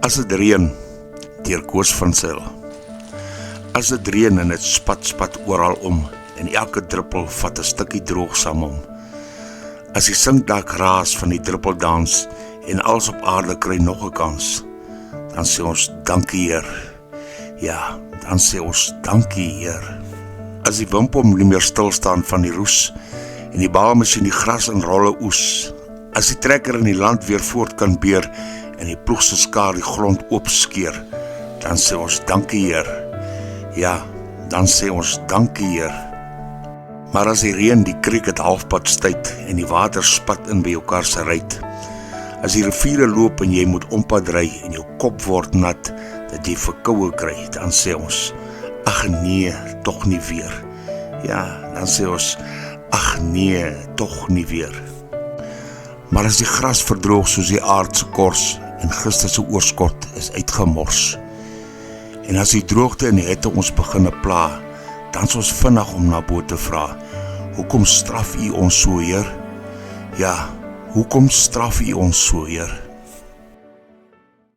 As dit reën, deur Koos van Zyl. As dit reën en dit spat oral om, en elke druppel vat 'n stukkie droog saam om. As die sinkdak raas van die druppeldans, en alles op aarde kry nog 'n kans, dan sê ons dankie Heer. Ja, dan sê ons dankie Heer. As die wimpom nie meer stilstaan van die roes, en die baalmasjien die gras in rolle oes, as die trekker in die land weer voort kan beer, en die ploeg se skaar die grond oopskeer, dan sê ons dankie Heer. Ja, dan sê ons dankie Heer. Maar as die reën die kriek het halfpad stuit, en die water spat in by jou kar se ruit, as die riviere loop en jy moet ompad ry, en jou kop word nat, dat jy verkoue kry, dan sê ons, ag nee, tog nie weer. Ja, dan sê ons, ag nee, tog nie weer. Maar as die gras verdroog soos die aardse kors, en gister se oorskot is uitgemors, en as die droogte in die hitte ons beginne pla, dan is ons vinnig om na bo te vra, hoekom straf U ons so Heer? Ja, hoekom straf U ons so Heer?